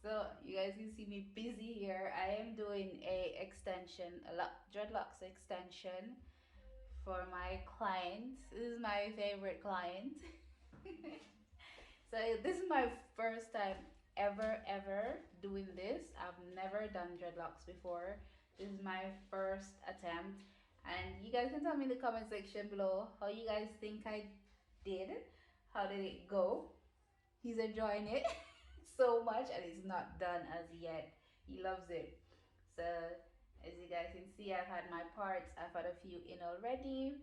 So you guys can see me busy here. I am doing a extension, a dreadlocks extension for my client. This is my favorite client. So this is my first time ever doing this. I've never done dreadlocks before. This is my first attempt, and you guys can tell me in the comment section below how you guys think I did. How did it go? He's enjoying it so much, and it's not done as yet. He loves it. So as you guys can see, I've had my parts. I've had a few in already.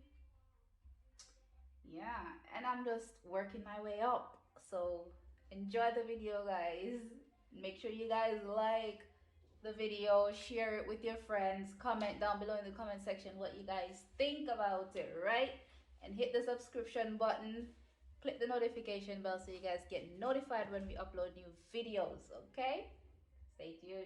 Yeah, and I'm just working my way up. So enjoy the video, guys. Make sure you guys like the video, share it with your friends, comment down below in the comment section what you guys think about it, right? And hit the subscription button, click the notification bell so you guys get notified when we upload new videos, okay? Stay tuned.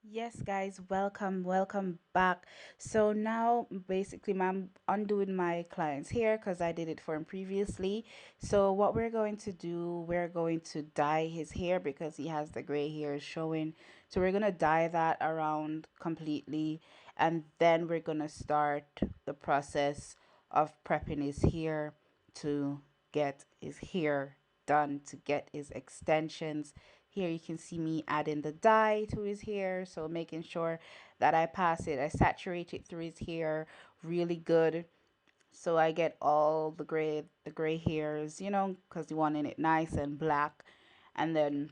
Yes, guys, welcome back. So now basically I'm undoing my client's hair because I did it for him previously. So what we're going to do, we're going to dye his hair because he has the gray hair showing. So we're gonna dye that around completely, and then we're gonna start the process of prepping his hair to get his hair done, to get his extensions. Here you can see me adding the dye to his hair, so making sure that I pass it, I saturate it through his hair really good, so I get all the gray hairs, because you wanting it nice and black. And then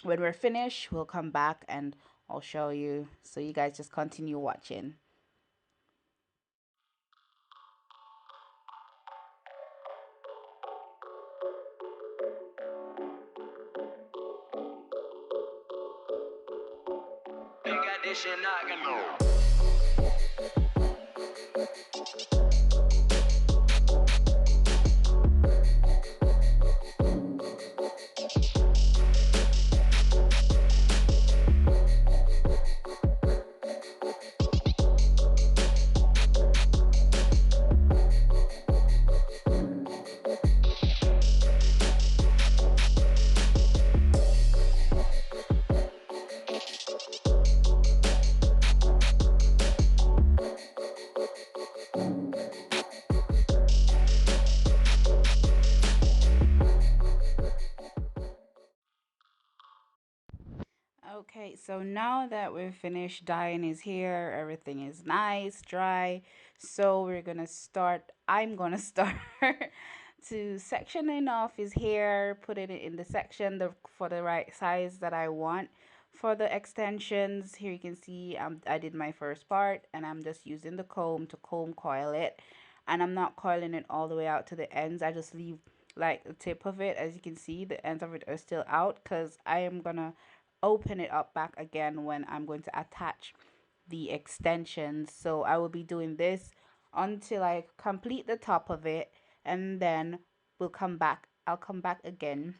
when we're finished, we'll come back and I'll show you. So you guys just continue watching. You got this shit knocking. Okay, so now that we've finished dyeing his hair, everything is nice, dry. So I'm gonna start to sectioning off his hair, putting it in the section for the right size that I want. For the extensions, here you can see I did my first part, and I'm just using the comb to comb coil it. And I'm not coiling it all the way out to the ends. I just leave like the tip of it. As you can see, the ends of it are still out because I am gonna open it up back again when I'm going to attach the extensions. So I will be doing this until I complete the top of it, and then I'll come back again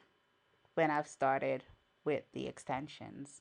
when I've started with the extensions.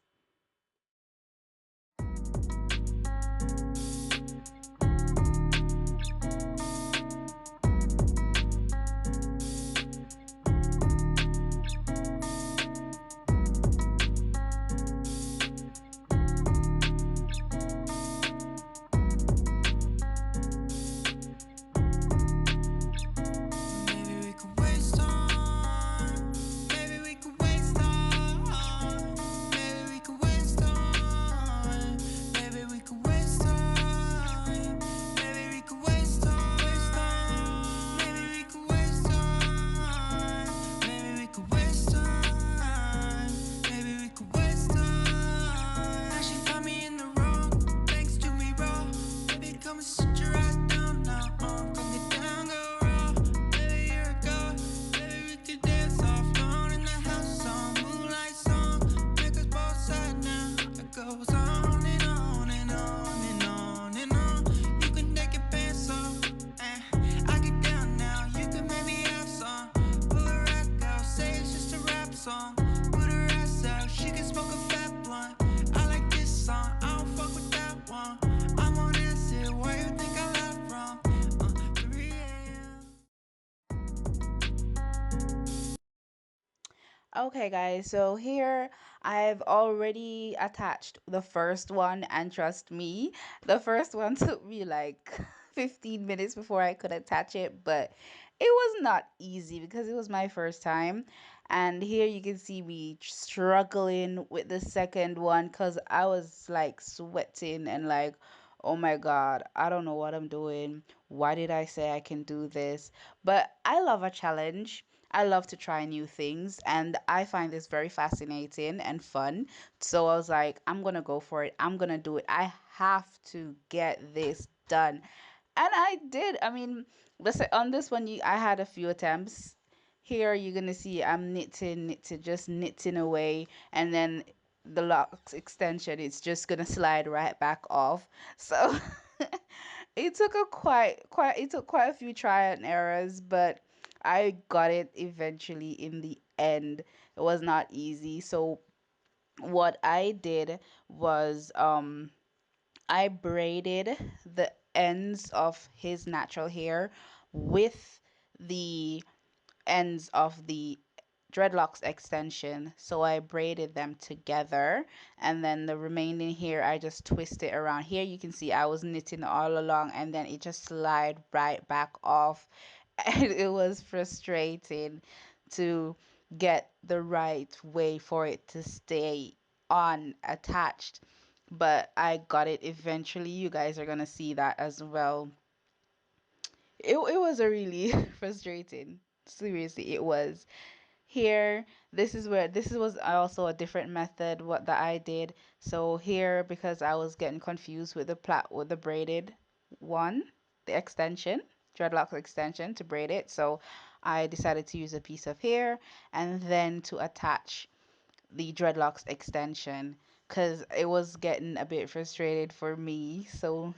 Song, put a she can smoke a fat blunt. I like this song, I don't fuck with that one. I'm on acid, where you think I left from? 3 a.m. Okay, guys, so here I've already attached the first one, and trust me, the first one took me like 15 minutes before I could attach it, but it was not easy because it was my first time. And here you can see me struggling with the second one because I was like sweating and like, oh my God, I don't know what I'm doing. Why did I say I can do this? But I love a challenge. I love to try new things and I find this very fascinating and fun. So I was like, I'm gonna go for it. I'm gonna do it. I have to get this done. And I did. I mean, listen, on this one, I had a few attempts. Here you're gonna see I'm knitting, just knitting away, and then the locks extension, it's just gonna slide right back off. So it took quite a few trial and errors, but I got it eventually in the end. It was not easy. So what I did was I braided the ends of his natural hair with the ends of the dreadlocks extension. So I braided them together, and then the remaining here I just twist it around. Here you can see I was knitting all along, and then it just slide right back off. And it was frustrating to get the right way for it to stay on attached, but I got it eventually. You guys are gonna see that as well. It was a really frustrating. Seriously, it was. Here, this was also a different method what that I did. So here, because I was getting confused with the braided one, the extension, dreadlocks extension to braid it. So I decided to use a piece of hair and then to attach the dreadlocks extension because it was getting a bit frustrated for me. So,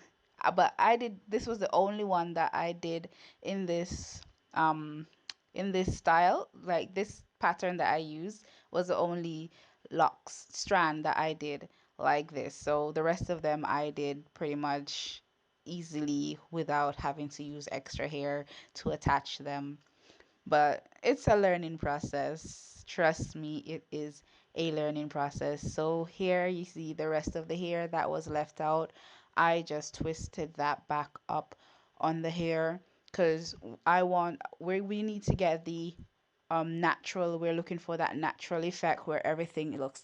but I did. This was the only one that I did in this um in this style. Like this pattern that I used was the only locks strand that I did like this. So the rest of them I did pretty much easily without having to use extra hair to attach them, but it's a learning process. Trust me, it is a learning process. So here you see the rest of the hair that was left out. I just twisted that back up on the hair because we need to get the natural. We're looking for that natural effect where everything looks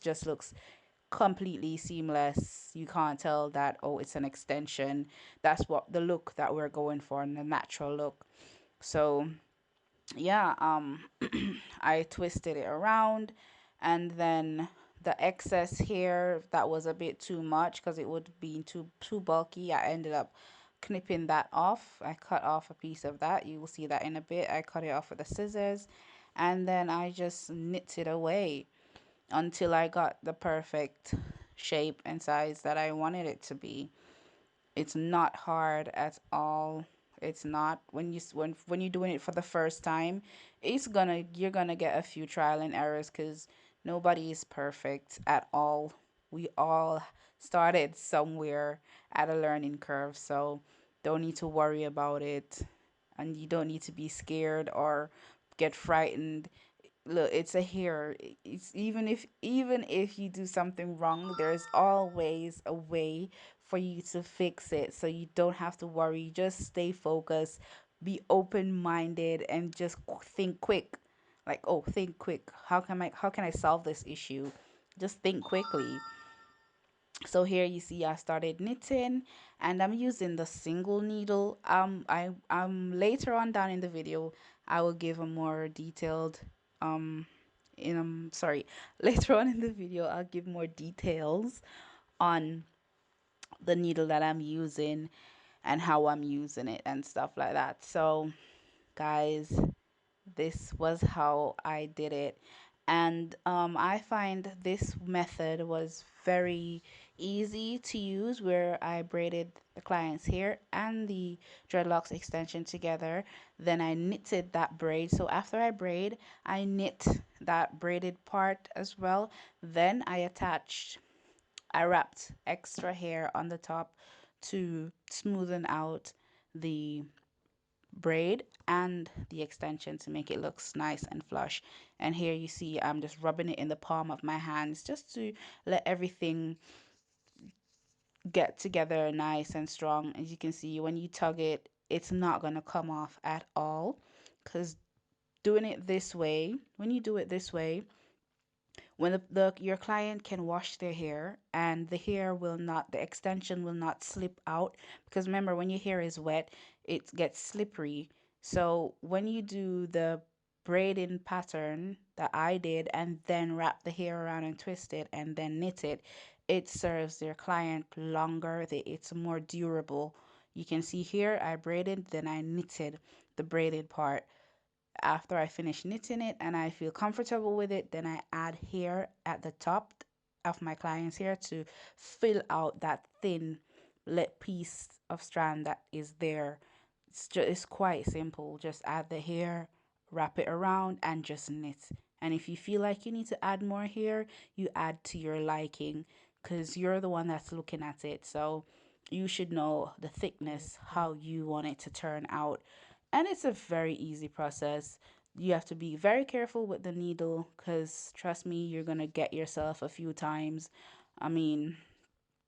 completely seamless. You can't tell that, oh, it's an extension. That's what the look that we're going for, the natural look. So yeah, I twisted it around, and then the excess hair that was a bit too much because it would be too bulky. I ended up knipping that off. I cut off a piece of that. You will see that in a bit. I cut it off with the scissors, and then I just knit it away until I got the perfect shape and size that I wanted it to be. It's not hard at all. It's not when you're doing it for the first time, you're gonna get a few trial and errors because nobody is perfect at all. We all started somewhere at a learning curve, so don't need to worry about it, and you don't need to be scared or get frightened. Look, it's a hair. It's even if you do something wrong, there's always a way for you to fix it, so you don't have to worry. Just stay focused, be open minded, and just think quick. Like, oh, think quick. How can I solve this issue? Just think quickly. So here you see I started knitting, and I'm using the single needle. I'm later on down in the video I will give a more detailed um in sorry later on in the video I'll give more details on the needle that I'm using and how I'm using it and stuff like that. So guys, this was how I did it. And I find this method was very easy to use, where I braided the client's hair and the dreadlocks extension together. Then I knitted that braid. So after I braid, I knit that braided part as well. Then I wrapped extra hair on the top to smoothen out the braid and the extension to make it look nice and flush. And here you see I'm just rubbing it in the palm of my hands just to let everything get together nice and strong. As you can see, when you tug it, it's not going to come off at all, because doing it this way, when you do it this way, when the your client can wash their hair, and the hair will not, the extension will not slip out, because remember, when your hair is wet, it gets slippery. So when you do the braiding pattern that I did, and then wrap the hair around and twist it and then knit it, it serves their client longer. It's more durable. You can see here I braided, then I knitted the braided part. After I finish knitting it and I feel comfortable with it, then I add hair at the top of my client's hair to fill out that thin lit piece of strand that is there. It's quite simple. Just add the hair, wrap it around, and just knit. And if you feel like you need to add more hair, you add to your liking, because you're the one that's looking at it. So you should know the thickness, how you want it to turn out. And it's a very easy process. You have to be very careful with the needle, because trust me, you're going to get yourself a few times. I mean,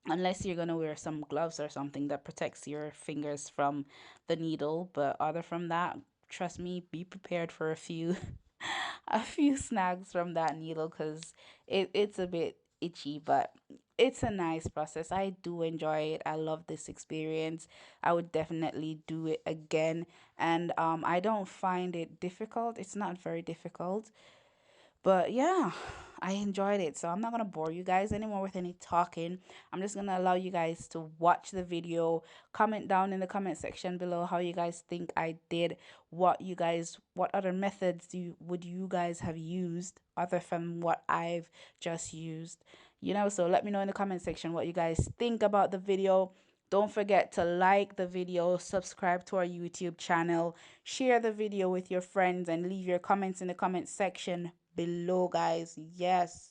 unless you're going to wear some gloves or something that protects your fingers from the needle, but other from that, trust me, be prepared for a few a few snags from that needle, because it's a bit itchy, but it's a nice process. I do enjoy it. I love this experience. I would definitely do it again. And I don't find it difficult. It's not very difficult. But yeah, I enjoyed it. So I'm not going to bore you guys anymore with any talking. I'm just going to allow you guys to watch the video. Comment down in the comment section below how you guys think I did. What other methods would you guys have used other from what I've just used? So let me know in the comment section what you guys think about the video. Don't forget to like the video, subscribe to our YouTube channel, share the video with your friends, and leave your comments in the comment section below, guys. Yes.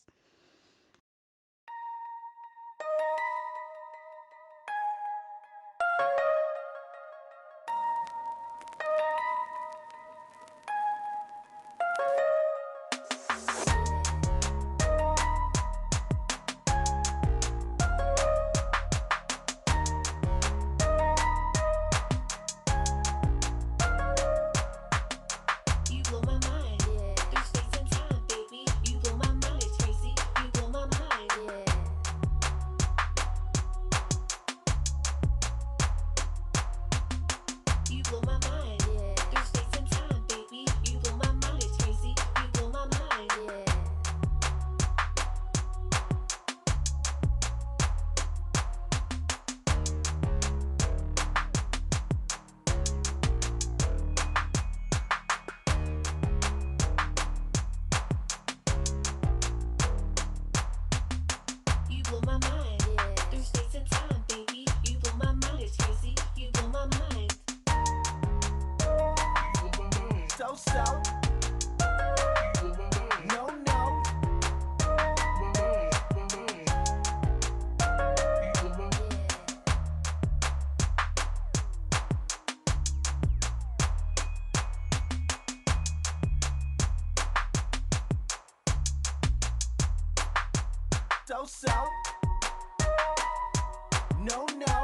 So, no, no.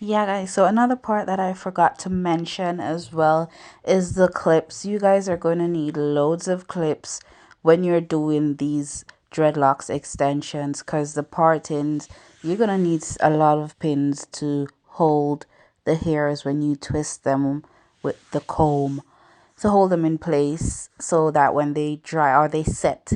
Yeah, guys. So another part that I forgot to mention as well is the clips. You guys are going to need loads of clips when you're doing these dreadlocks extensions, because the partings, you're going to need a lot of pins to hold the hairs when you twist them with the comb, to hold them in place so that when they dry or they set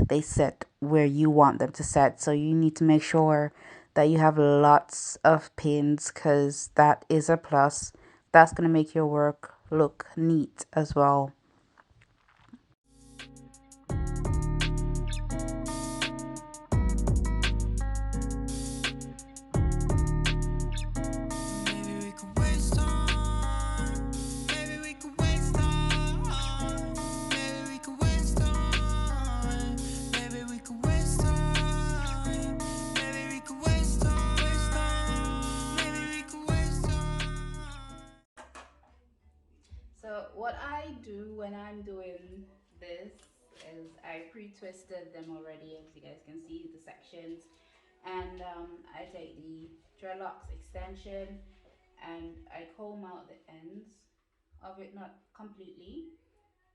where you want them to set. So you need to make sure that you have lots of pins, because that is a plus. That's going to make your work look neat as well. Maybe we could waste time. Maybe we could waste time. Maybe we could waste time. Maybe we could waste time. Maybe we could waste time. Maybe we could waste time. So what I do when I'm doing this is I pre-twisted them already, as you guys can see the sections, and I take the dreadlocks extension and I comb out the ends of it, not completely,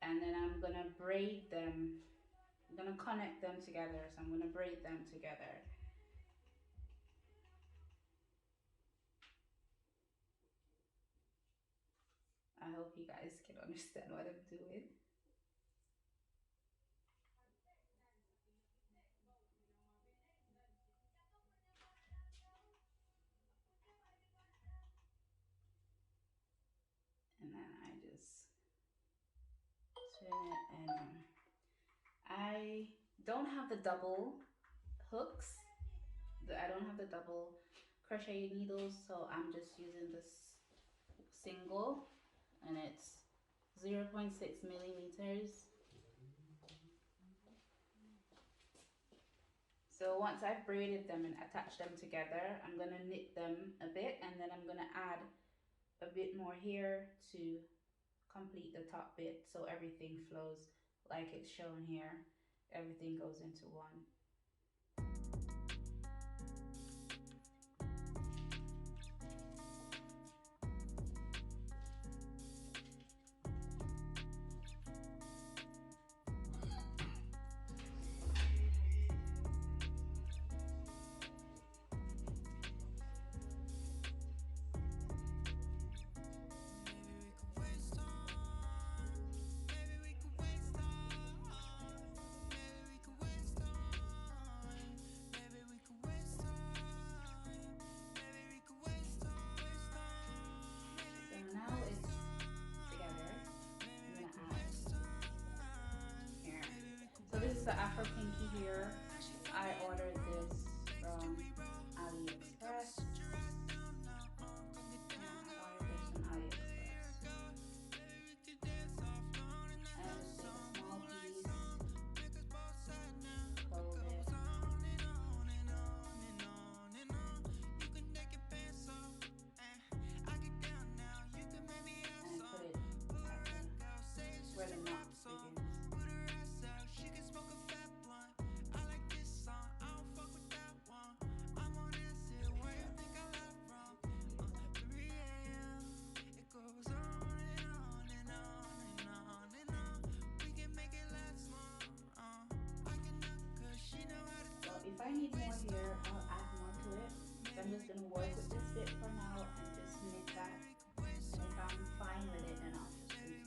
and then I'm gonna braid them. I'm gonna connect them together, so I'm gonna braid them together. I hope you guys can understand what I'm doing. And then I just spin it, and I don't have the double hooks. I don't have the double crochet needles, so I'm just using this single, and it's 0.6 millimeters. So once I've braided them and attached them together, I'm gonna knit them a bit, and then I'm gonna add a bit more here to complete the top bit so everything flows like it's shown here. Everything goes into one. Now it's together. I'm gonna add here. So this is the Afro Kinky here. I ordered this from AliExpress. Yeah, I ordered this from AliExpress. And just take a small piece, fold it, and put it where the knot begins. So if I need more here, I'll add more to it. So I'm just gonna work with this bit for now and just knit that. And if I'm fine with it, then I'll just continue.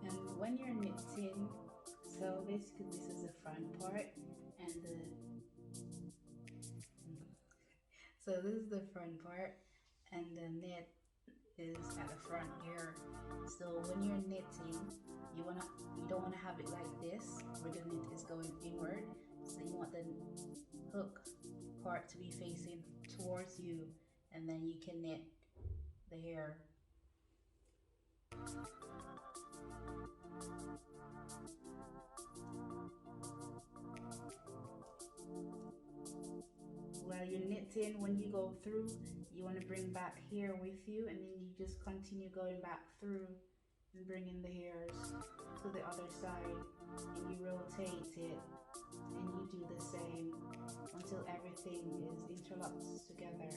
And when you're knitting, so basically this is the front part and so this is the front part and the knit is at the front here. So when you're knitting, you don't wanna have it like this where the knit is going inward. So you want the hook part to be facing towards you, and then you can knit the hair. While you're knitting, when you go through, you want to bring back hair with you, and then you just continue going back through and bringing the hairs to the other side, and you rotate it, and you do the same until everything is interlocked together.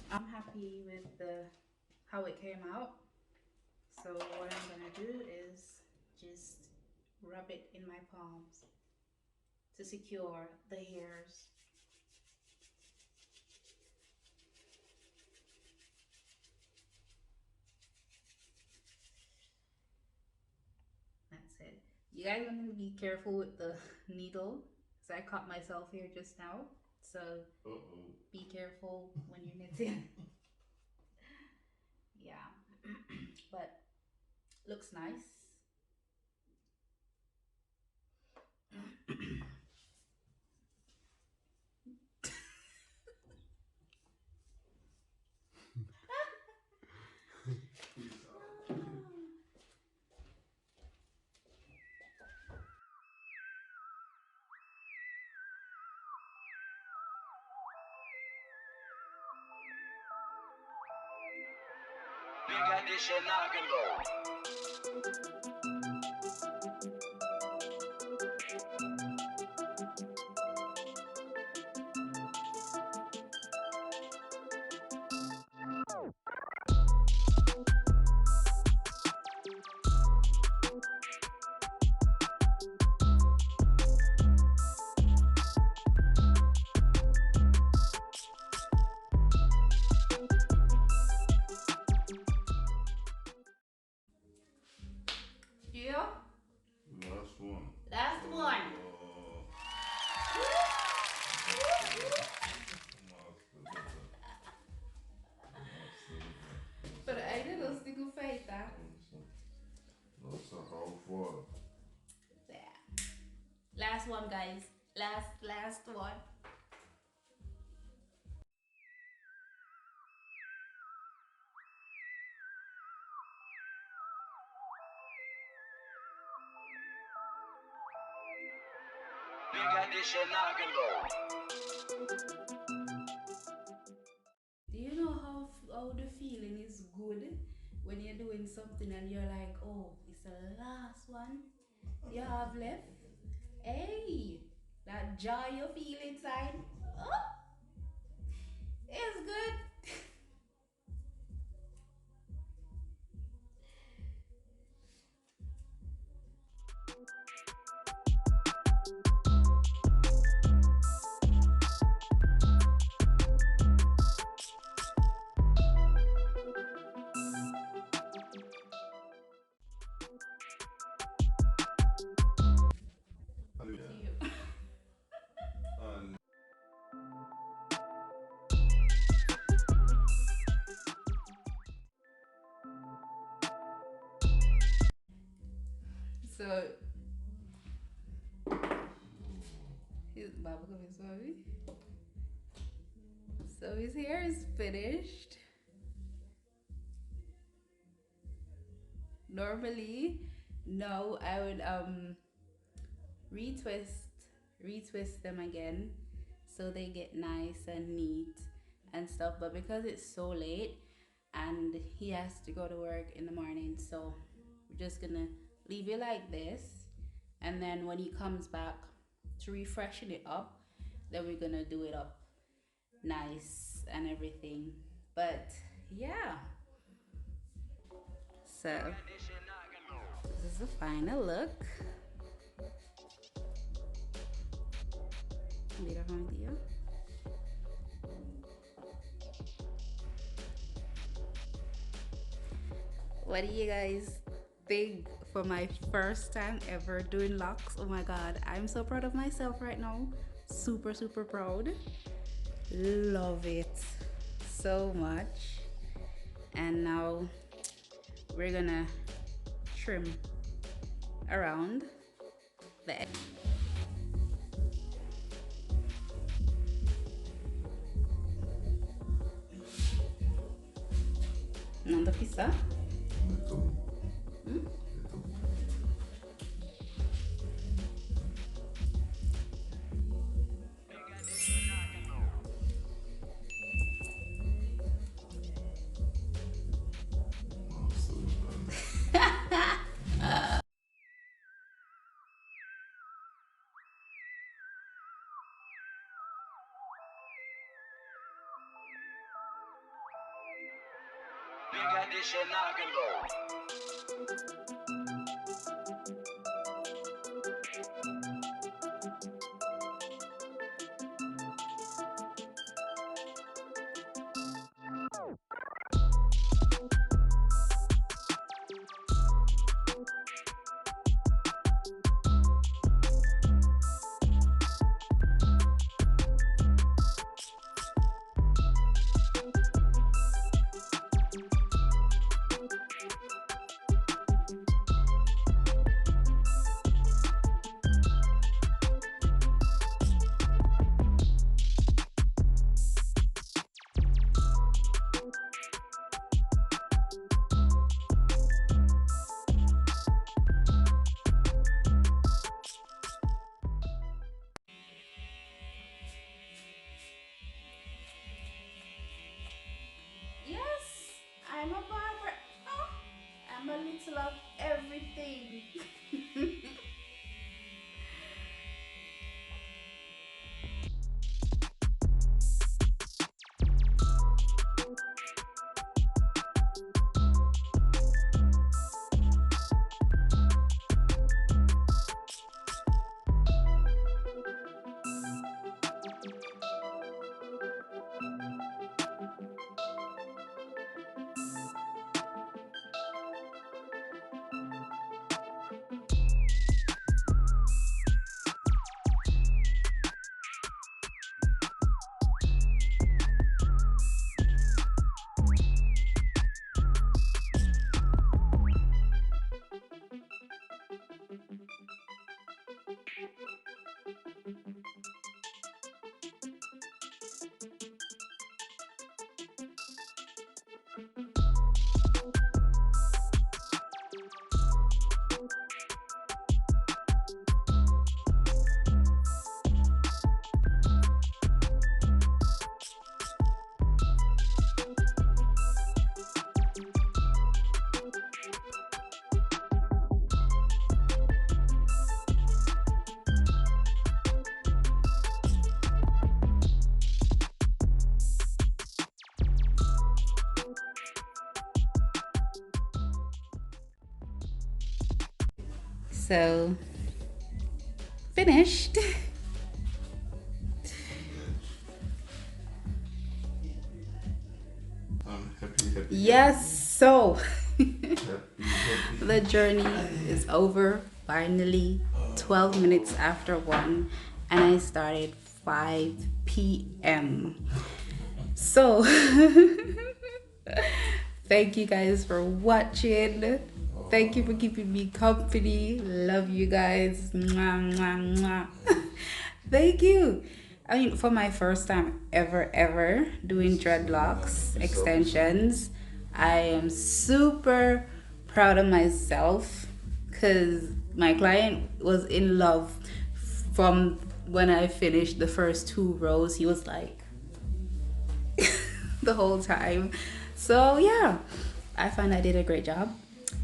I'm happy with how it came out. So what I'm gonna do is just rub it in my palms to secure the hairs. That's it. You guys want to be careful with the needle, because I caught myself here just now. So be careful when you're knitting. Yeah, but looks nice. Big addition, I can go. Yeah. Last one. Last one. Pero ainda não se digo feita. Nossa, how far? Last one, guys. Last one. Big addition, I can go. Do you know how the feeling is good when you're doing something and you're like, oh, it's the last one you have left? Hey, that joy you feel inside. Oh, it's good. And So, his Baba come sorry. So his hair is finished. Normally, no, I would retwist them again so they get nice and neat and stuff, but because it's so late and he has to go to work in the morning, so we're just gonna leave it like this, and then when he comes back to refreshen it up, then we're gonna do it up nice and everything. But yeah, so this is the final look. Mira, tío. What do you guys think for my first time ever doing locks? Oh my god, I'm so proud of myself right now. Super proud. Love it so much. And now we're gonna trim around the edge. Nanda pizza. Ito. Hmm? Ito. Big addition, I can go. I'm a little of everything. So, finished. I'm happy, happy, Yes, so happy, happy. the journey is over finally. 12 minutes after 1, and I started 5 p.m. So, thank you guys for watching. Thank you for keeping me company. Love you guys. Mwah, mwah, mwah. Thank you. I mean, for my first time ever doing dreadlocks extensions, I am super proud of myself because my client was in love from when I finished the first 2 rows. He was like the whole time. So yeah, I find I did a great job.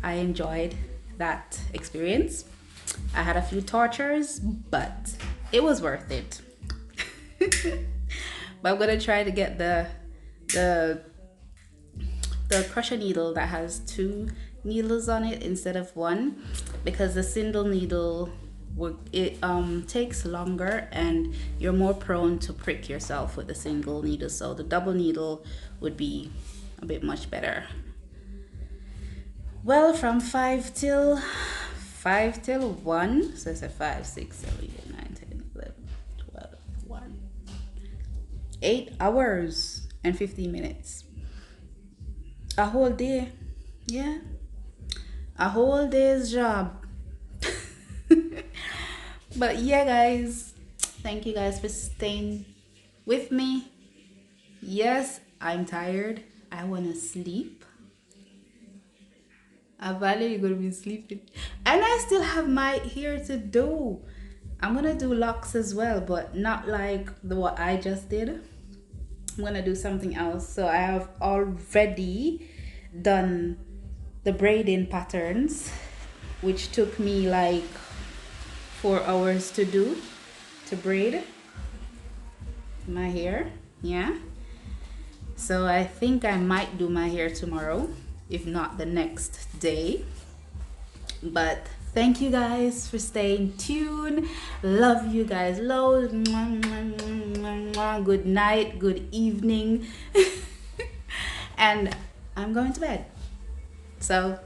I enjoyed that experience. I had a few tortures, but it was worth it. But I'm gonna try to get the crochet needle that has 2 needles on it instead of 1, because the single needle takes longer and you're more prone to prick yourself with the single needle. So the double needle would be a bit much better. Well, from 5 till 1, so it's a 5, 6, 7, 8, 9, 10, 11, 12, 1, 8 hours and 15 minutes. A whole day. Yeah. A whole day's job. But yeah, guys, thank you guys for staying with me. Yes, I'm tired. I want to sleep. You're gonna be sleeping, and I still have my hair to do. I'm gonna do locks as well, but not like what I just did. I'm gonna do something else. So I have already done the braiding patterns, which took me like 4 hours to do, to braid my hair. Yeah, so I think I might do my hair tomorrow, if not the next day. But thank you guys for staying tuned. Love you guys loads. Good night, good evening. And I'm going to bed. So